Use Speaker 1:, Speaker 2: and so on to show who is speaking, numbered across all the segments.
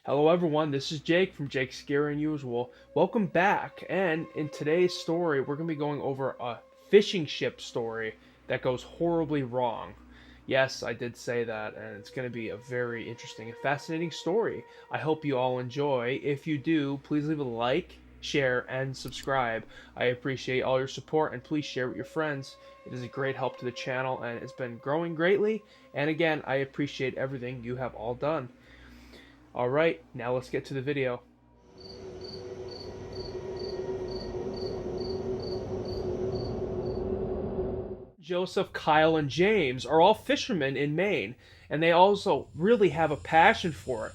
Speaker 1: Hello everyone, this is Jake from Jake's Scary Unusual. Welcome back, and in today's story, we're going to be going over a fishing ship story that goes horribly wrong. Yes, I did say that, and it's going to be a very interesting and fascinating story. I hope you all enjoy. If you do, please leave a like, share, and subscribe. I appreciate all your support, and please share with your friends. It is a great help to the channel, and it's been growing greatly. And again, I appreciate everything you have all done. Alright, now let's get to the video. Joseph, Kyle, and James are all fishermen in Maine, and they also really have a passion for it.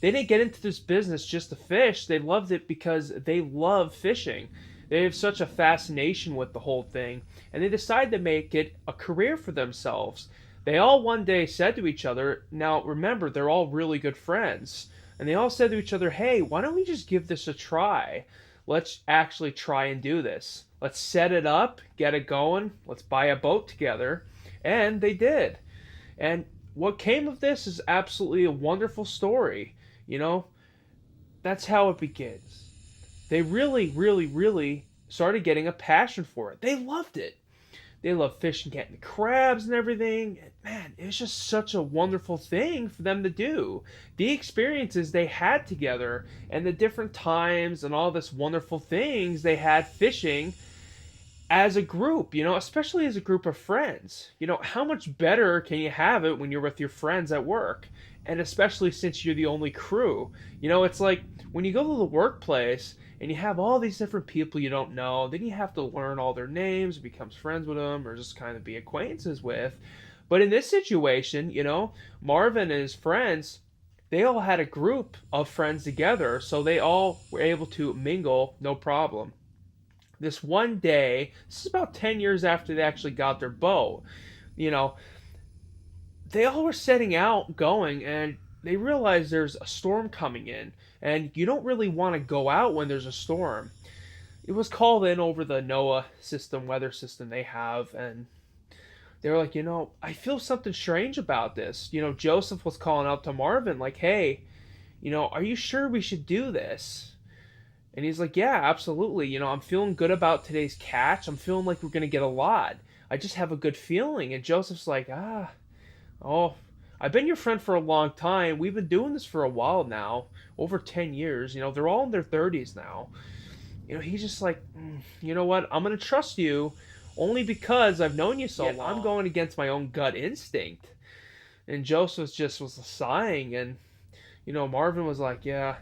Speaker 1: They didn't get into this business just to fish, they loved it because they love fishing. They have such a fascination with the whole thing, and they decided to make it a career for themselves. They all one day said to each other, now remember, they're all really good friends, and they all said to each other, hey, why don't we just give this a try? Let's actually try and do this. Let's set it up, get it going, let's buy a boat together. And they did. And what came of this is absolutely a wonderful story. You know, that's how it begins. They really started getting a passion for it. They loved it. They love fishing, getting crabs and everything. And man, it's just such a wonderful thing for them to do. The experiences they had together and the different times and all this wonderful things they had fishing as a group, especially as a group of friends. How much better can you have it when you're with your friends at work? And especially since you're the only crew. It's like when you go to the workplace and you have all these different people you don't know, then you have to learn all their names, becomes friends with them, or just kind of be acquaintances with. But in this situation, Marvin and his friends, they all had a group of friends together, so they all were able to mingle no problem. This one day, this is about 10 years after they actually got their boat, you know, they all were setting out going, and they realized there's a storm coming in, and you don't really want to go out when there's a storm. It was called in over the NOAA system, weather system they have, and they were like, I feel something strange about this. Joseph was calling out to Marvin, like, hey, are you sure we should do this? And he's like, yeah, absolutely. I'm feeling good about today's catch. I'm feeling like we're going to get a lot. I just have a good feeling. And Joseph's like, oh, I've been your friend for a long time. We've been doing this for a while now, over 10 years. They're all in their 30s now. He's just like, you know what? I'm going to trust you only because I've known you so long. I'm going against my own gut instinct. And Joseph just was sighing. And, Marvin was like, yeah,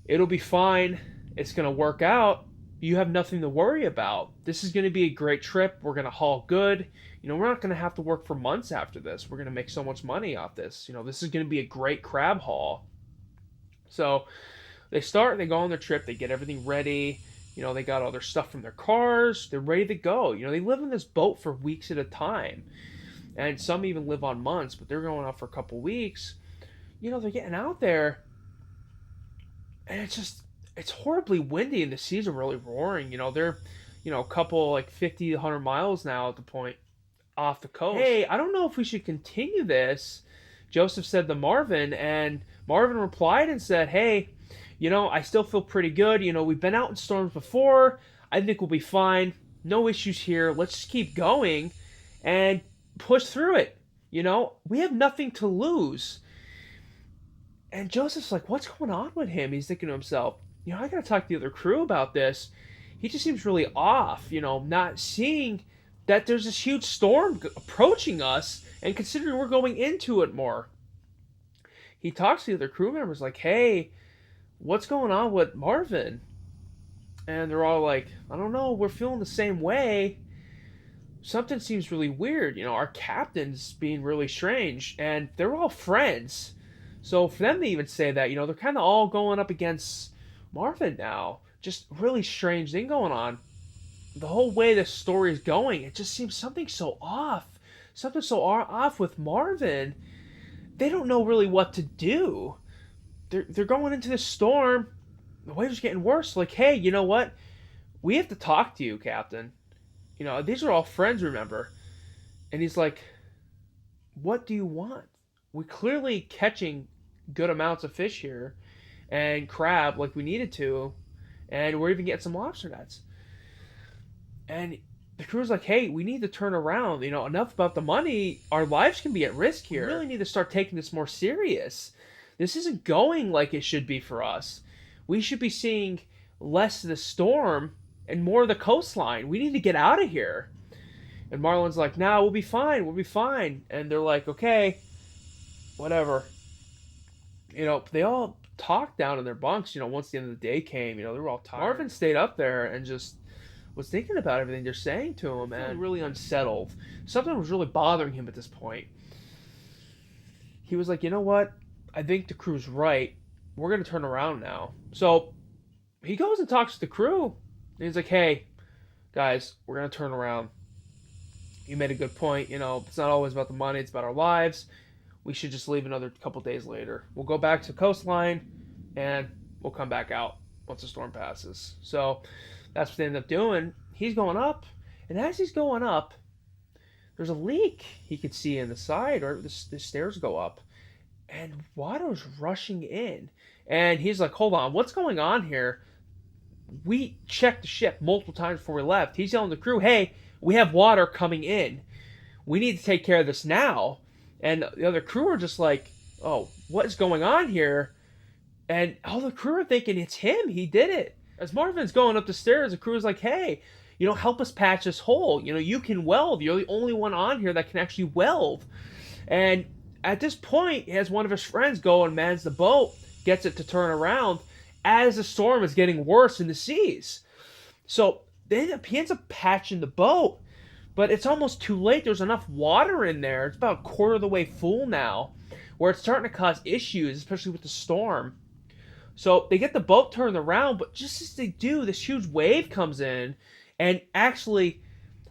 Speaker 1: it'll be fine. It's going to work out. You have nothing to worry about. This is going to be a great trip. We're going to haul good. We're not going to have to work for months after this. We're going to make so much money off this. This is going to be a great crab haul. So they go on their trip. They get everything ready. They got all their stuff from their cars. They're ready to go. They live in this boat for weeks at a time. And some even live on months, but they're going out for a couple weeks. They're getting out there. And it's horribly windy and the seas are really roaring. They're, a couple like 50 to 100 miles now at the point off the coast. Hey, I don't know if we should continue this, Joseph said to Marvin, and Marvin replied and said, hey, I still feel pretty good. We've been out in storms before. I think we'll be fine. No issues here. Let's just keep going and push through it. We have nothing to lose. And Joseph's like, what's going on with him? He's thinking to himself, I gotta talk to the other crew about this. He just seems really off, not seeing that there's this huge storm approaching us, and considering we're going into it more. He talks to the other crew members like, hey, what's going on with Marvin? And they're all like, I don't know, we're feeling the same way. Something seems really weird. Our captain's being really strange, and they're all friends. So for them to even say that, they're kind of all going up against Marvin now. Just really strange thing going on. The whole way the story is going, it just seems something so off. Something so off with Marvin. They don't know really what to do. They're going into this storm. The waves are getting worse. Like, hey, you know what? We have to talk to you, Captain. These are all friends, remember? And he's like, what do you want? We're clearly good amounts of fish here and crab like we needed to, and we're even getting some lobster nets. And the crew's like, hey, we need to turn around. Enough about the money. Our lives can be at risk here. We really need to start taking this more serious. This isn't going like it should be for us. We should be seeing less of the storm and more of the coastline. We need to get out of here. And Marlin's like, nah, we'll be fine. We'll be fine. And they're like, okay, whatever. They all talked down in their bunks, once the end of the day came. They were all tired. Marvin stayed up there and just was thinking about everything they're saying to him and really unsettled. Something was really bothering him at this point. He was like, you know what? I think the crew's right. We're going to turn around now. So he goes and talks to the crew. And he's like, hey, guys, we're going to turn around. You made a good point. It's not always about the money. It's about our lives. We should just leave another couple days later. We'll go back to the coastline and we'll come back out once the storm passes. So that's what they end up doing. He's going up. And as he's going up, there's a leak he could see in the side, or the stairs go up. And water's rushing in. And he's like, hold on, what's going on here? We checked the ship multiple times before we left. He's telling the crew, hey, we have water coming in. We need to take care of this now. And the other crew are just like, oh, what is going on here? And all the crew are thinking it's him. He did it. As Marvin's going up the stairs, the crew is like, hey, help us patch this hole. You can weld. You're the only one on here that can actually weld. And at this point, he has one of his friends go and mans the boat, gets it to turn around as the storm is getting worse in the seas. So he ends up patching the boat, but it's almost too late. There's enough water in there. It's about a quarter of the way full now, where it's starting to cause issues, especially with the storm. So they get the boat turned around, but just as they do, this huge wave comes in and actually,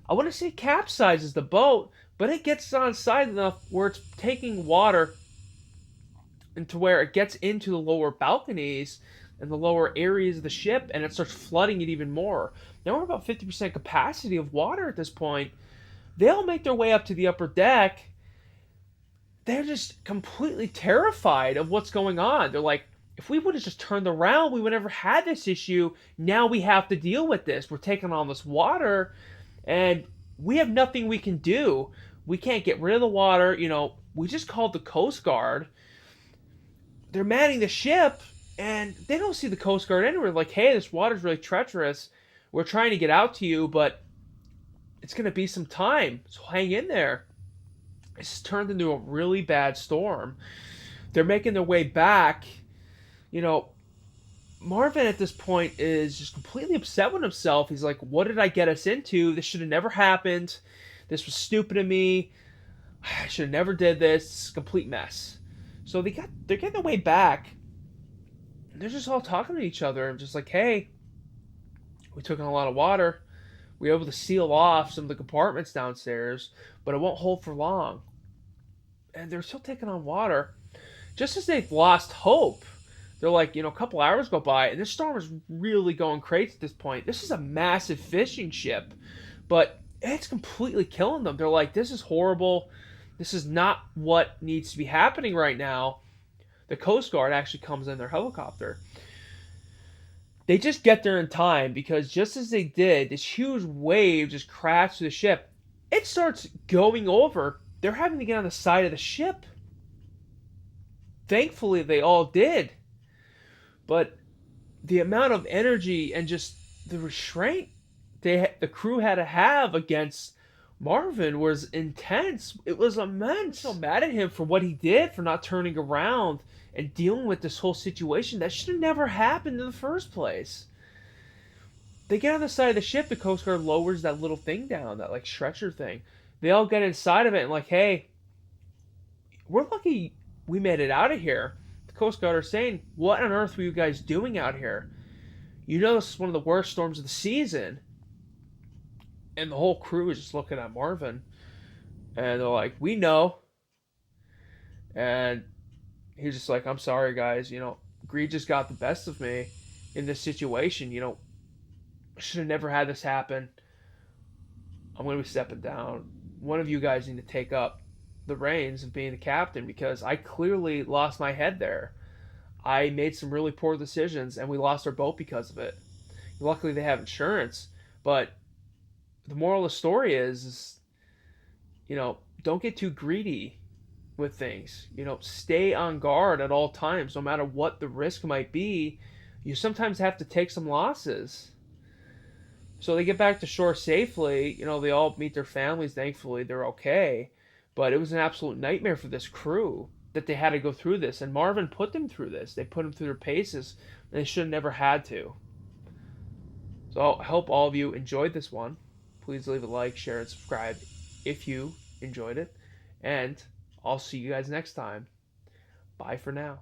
Speaker 1: I want to say capsizes the boat, but it gets on side enough where it's taking water into where it gets into the lower balconies and the lower areas of the ship, and it starts flooding it even more. Now we're about 50% capacity of water at this point. They all make their way up to the upper deck. They're just completely terrified of what's going on. They're like, if we would have just turned around, we would never had this issue. Now we have to deal with this. We're taking on this water, and we have nothing we can do. We can't get rid of the water. We just called the Coast Guard. They're manning the ship, and they don't see the Coast Guard anywhere. Like, hey, this water's really treacherous. We're trying to get out to you, but it's going to be some time. So hang in there. It's turned into a really bad storm. They're making their way back. Marvin at this point is just completely upset with himself. He's like, what did I get us into? This should have never happened. This was stupid of me. I should have never did this. It's a complete mess. So they're getting their way back. They're just all talking to each other and just like, hey, we took in a lot of water. We were able to seal off some of the compartments downstairs, but it won't hold for long. And they're still taking on water. Just as they've lost hope, they're like, a couple hours go by, and this storm is really going crazy at this point. This is a massive fishing ship, but it's completely killing them. They're like, this is horrible. This is not what needs to be happening right now. The Coast Guard actually comes in their helicopter. They just get there in time because just as they did, this huge wave just crashed through the ship. It starts going over. They're having to get on the side of the ship. Thankfully, they all did. But the amount of energy and just the restraint the crew had to have against Marvin was intense. It was immense. I'm so mad at him for what he did, for not turning around and dealing with this whole situation. That should have never happened in the first place. They get on the side of the ship. The Coast Guard lowers that little thing down, that stretcher thing. They all get inside of it and hey, we're lucky we made it out of here. The Coast Guard are saying, what on earth were you guys doing out here? This is one of the worst storms of the season. And the whole crew is just looking at Marvin. And they're like, we know. And he's just like, I'm sorry, guys. Greed just got the best of me in this situation. I should have never had this happen. I'm going to be stepping down. One of you guys need to take up the reins of being the captain because I clearly lost my head there. I made some really poor decisions and we lost our boat because of it. Luckily, they have insurance, but the moral of the story is don't get too greedy with things. Stay on guard at all times, no matter what the risk might be. You sometimes have to take some losses. So they get back to shore safely. They all meet their families. Thankfully, they're okay. But it was an absolute nightmare for this crew that they had to go through this. And Marvin put them through this. They put them through their paces, and they should have never had to. So I hope all of you enjoyed this one. Please leave a like, share, and subscribe if you enjoyed it. And I'll see you guys next time. Bye for now.